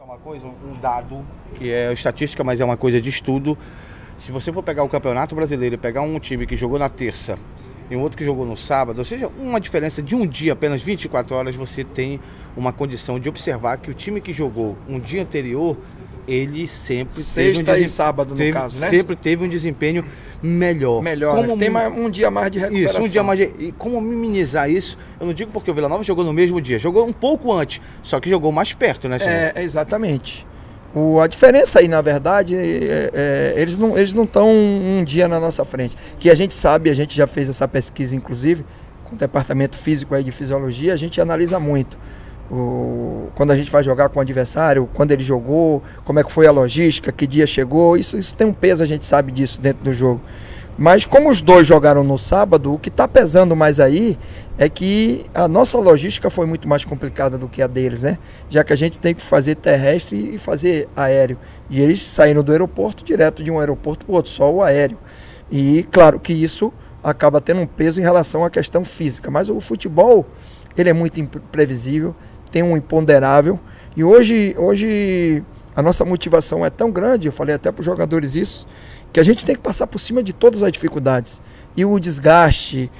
Uma coisa, um dado que é estatística, mas é uma coisa de estudo. Se você for pegar o Campeonato Brasileiro e pegar um time que jogou na terça e um outro que jogou no sábado, ou seja, uma diferença de um dia, apenas 24 horas, você tem uma condição de observar que o time que jogou um dia anterior, ele sempre sexta e sábado, no caso, né? Sempre teve um desempenho melhor. Como né? Tem um dia mais de recuperação. Isso, um dia mais de... E como minimizar isso? Eu não digo porque o Vila Nova jogou no mesmo dia, jogou um pouco antes, só que jogou mais perto, né, senhor? Exatamente. A diferença aí, na verdade, eles não estão um dia na nossa frente. Que a gente sabe, a gente já fez essa pesquisa, inclusive, com o departamento físico aí de fisiologia, a gente analisa muito. Quando a gente vai jogar com o adversário, quando ele jogou, como é que foi a logística, que dia chegou, isso tem um peso, a gente sabe disso dentro do jogo. Mas como os dois jogaram no sábado, o que está pesando mais aí é que a nossa logística foi muito mais complicada do que a deles, né? Já que a gente tem que fazer terrestre e fazer aéreo. E eles saíram do aeroporto direto de um aeroporto para o outro, só o aéreo. E claro que isso acaba tendo um peso em relação à questão física. Mas o futebol, ele é muito imprevisível, tem um imponderável. E hoje a nossa motivação é tão grande, eu falei até para os jogadores isso, que a gente tem que passar por cima de todas as dificuldades. E o desgaste,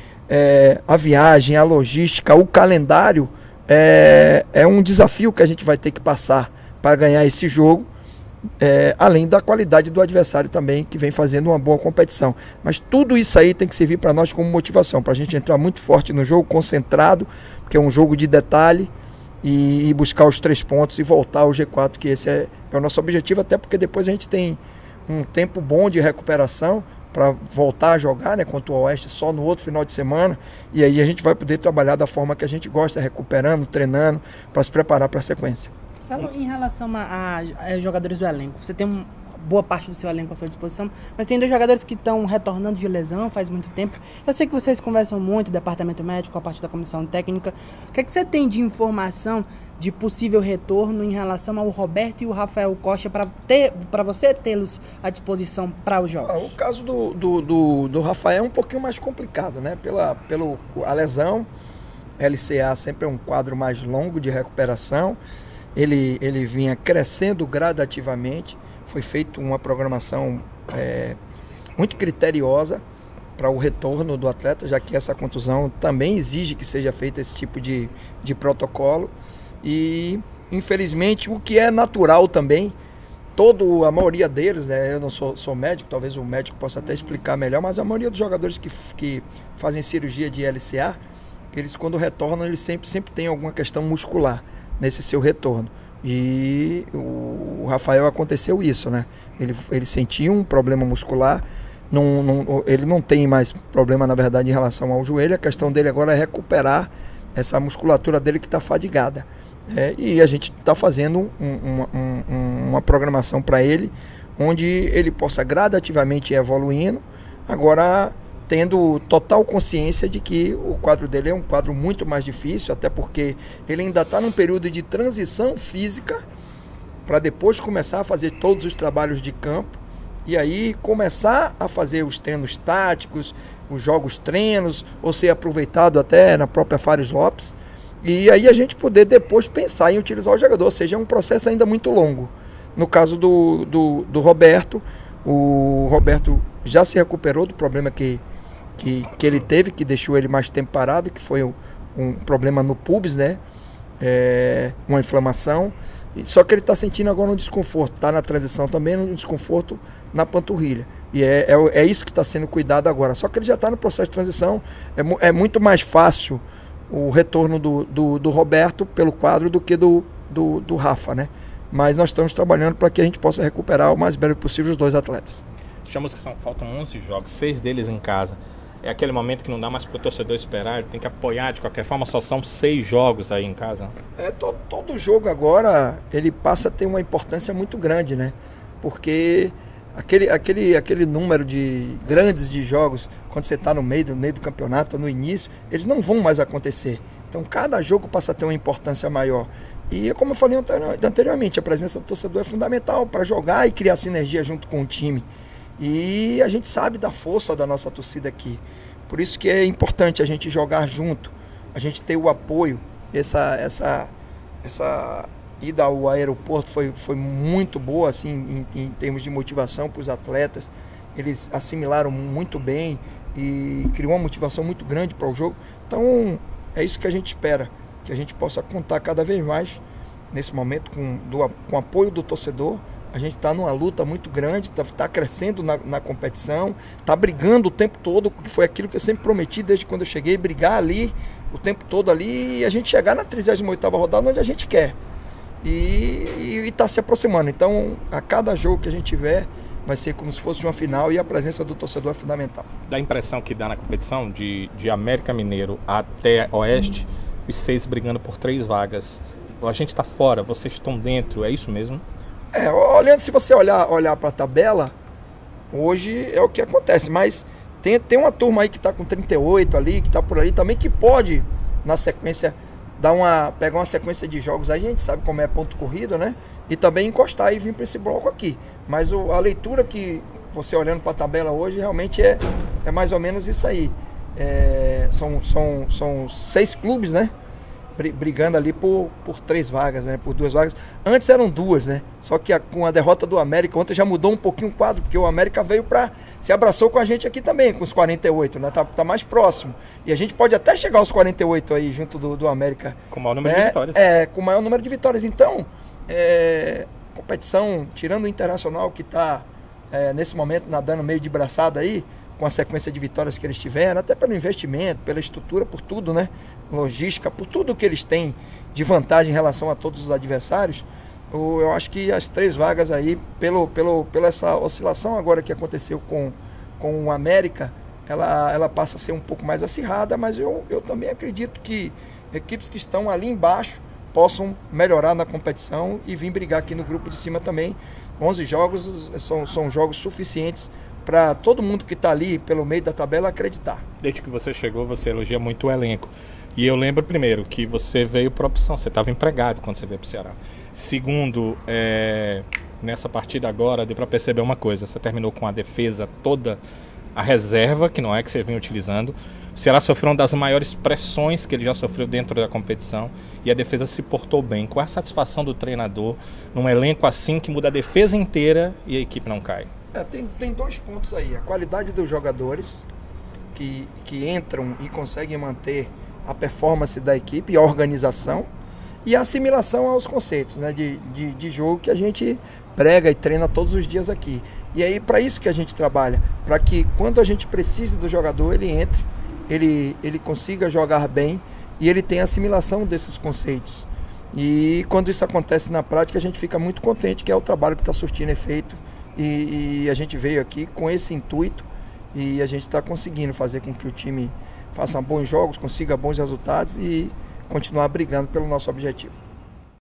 a viagem, a logística, o calendário, é um desafio que a gente vai ter que passar para ganhar esse jogo, além da qualidade do adversário também, que vem fazendo uma boa competição. Mas tudo isso aí tem que servir para nós como motivação, para a gente entrar muito forte no jogo, concentrado, porque é um jogo de detalhe, e buscar os 3 pontos e voltar ao G4, que esse é o nosso objetivo, até porque depois a gente tem um tempo bom de recuperação para voltar a jogar, né, contra o Oeste só no outro final de semana, e aí a gente vai poder trabalhar da forma que a gente gosta, recuperando, treinando, para se preparar para a sequência. Saulo, em relação a jogadores do elenco, você tem boa parte do seu elenco à sua disposição, mas tem 2 jogadores que estão retornando de lesão faz muito tempo. Eu sei que vocês conversam muito, departamento médico, a parte da comissão técnica. O que é que você tem de informação de possível retorno em relação ao Roberto e o Rafael Costa para você tê-los à disposição para os jogos? O caso do Rafael é um pouquinho mais complicado, né? Pela lesão, LCA sempre é um quadro mais longo de recuperação. Ele vinha crescendo gradativamente. Foi feita uma programação muito criteriosa para o retorno do atleta, já que essa contusão também exige que seja feito esse tipo de protocolo. E, infelizmente, o que é natural também, a maioria deles, né, eu não sou médico, talvez o médico possa até explicar melhor, mas a maioria dos jogadores que fazem cirurgia de LCA, eles quando retornam, eles sempre têm alguma questão muscular nesse seu retorno. E o Rafael aconteceu isso, né? Ele sentia um problema muscular, ele não tem mais problema, na verdade, em relação ao joelho. A questão dele agora é recuperar essa musculatura dele que está fadigada. E a gente está fazendo uma programação para ele, onde ele possa gradativamente ir evoluindo, agora tendo total consciência de que o quadro dele é um quadro muito mais difícil, até porque ele ainda está num período de transição física para depois começar a fazer todos os trabalhos de campo e aí começar a fazer os treinos táticos, os jogos treinos, ou ser aproveitado até na própria Fares Lopes, e aí a gente poder depois pensar em utilizar o jogador, ou seja, é um processo ainda muito longo. No caso do Roberto, o Roberto já se recuperou do problema que ele teve, que deixou ele mais tempo parado, que foi um problema no pubis, né? Uma inflamação. Só que ele está sentindo agora um desconforto, está na transição também, um desconforto na panturrilha. E é isso que está sendo cuidado agora. Só que ele já está no processo de transição, é muito mais fácil o retorno do Roberto pelo quadro do que do Rafa, né? Mas nós estamos trabalhando para que a gente possa recuperar o mais breve possível os 2 atletas. Chamamos que faltam 11 jogos, 6 deles em casa. É aquele momento que não dá mais para o torcedor esperar, ele tem que apoiar de qualquer forma, só são 6 jogos aí em casa. Todo jogo agora, ele passa a ter uma importância muito grande, né? Porque aquele número de grandes de jogos, quando você está no meio do campeonato, no início, eles não vão mais acontecer. Então cada jogo passa a ter uma importância maior. E como eu falei anteriormente, a presença do torcedor é fundamental para jogar e criar sinergia junto com o time. E a gente sabe da força da nossa torcida aqui. Por isso que é importante a gente jogar junto, a gente ter o apoio, essa ida ao aeroporto foi muito boa, assim, em termos de motivação para os atletas. Eles assimilaram muito bem e criou uma motivação muito grande para o jogo. Então, é isso que a gente espera, que a gente possa contar cada vez mais, nesse momento, com o apoio do torcedor. A gente está numa luta muito grande, está crescendo na competição, está brigando o tempo todo, que foi aquilo que eu sempre prometi desde quando eu cheguei, brigar ali, o tempo todo ali, e a gente chegar na 38ª rodada onde a gente quer. E está se aproximando. Então, a cada jogo que a gente tiver, vai ser como se fosse uma final, e a presença do torcedor é fundamental. Dá a impressão que dá na competição, de América Mineiro até Oeste, os 6 brigando por 3 vagas. A gente está fora, vocês estão dentro, é isso mesmo? Se você olhar para a tabela, hoje é o que acontece, mas tem uma turma aí que está com 38 ali, que está por ali também, que pode, na sequência, pegar uma sequência de jogos aí, a gente sabe como é ponto corrido, né? E também encostar e vir para esse bloco aqui. Mas a leitura que você olhando para a tabela hoje, realmente é mais ou menos isso aí. São 6 clubes, né? Brigando ali por 3 vagas, né? Por 2 vagas. Antes eram 2, né? Só que com a derrota do América ontem já mudou um pouquinho o quadro, porque o América veio se abraçou com a gente aqui também, com os 48, né? Tá mais próximo. E a gente pode até chegar aos 48 aí, junto do América. Com o maior número de vitórias. Com o maior número de vitórias. Então, competição, tirando o Internacional, que está nesse momento nadando meio de braçada aí, com a sequência de vitórias que eles tiveram, até pelo investimento, pela estrutura, por tudo, né? Logística, por tudo que eles têm de vantagem em relação a todos os adversários. Eu acho que as 3 vagas aí, pela essa oscilação agora que aconteceu com o América, ela passa a ser um pouco mais acirrada, mas eu também acredito que equipes que estão ali embaixo possam melhorar na competição e vir brigar aqui no grupo de cima também. 11 jogos são jogos suficientes para todo mundo que está ali pelo meio da tabela acreditar. Desde que você chegou, você elogia muito o elenco. E eu lembro, primeiro, que você veio por opção, você estava empregado quando você veio para o Ceará. Segundo, nessa partida agora, deu para perceber uma coisa, você terminou com a defesa toda, a reserva, que não é que você vinha utilizando. O Ceará sofreu uma das maiores pressões que ele já sofreu dentro da competição e a defesa se portou bem. Qual é a satisfação do treinador num elenco assim que muda a defesa inteira e a equipe não cai? Tem 2 pontos aí. A qualidade dos jogadores que entram e conseguem manter a performance da equipe e a organização, e a assimilação aos conceitos, né, de jogo que a gente prega e treina todos os dias aqui. E aí, para isso que a gente trabalha, para que quando a gente precise do jogador, ele entre, ele consiga jogar bem e ele tenha assimilação desses conceitos. E quando isso acontece na prática, a gente fica muito contente, que é o trabalho que está surtindo efeito, e a gente veio aqui com esse intuito e a gente está conseguindo fazer com que o time faça bons jogos, consiga bons resultados e continuar brigando pelo nosso objetivo.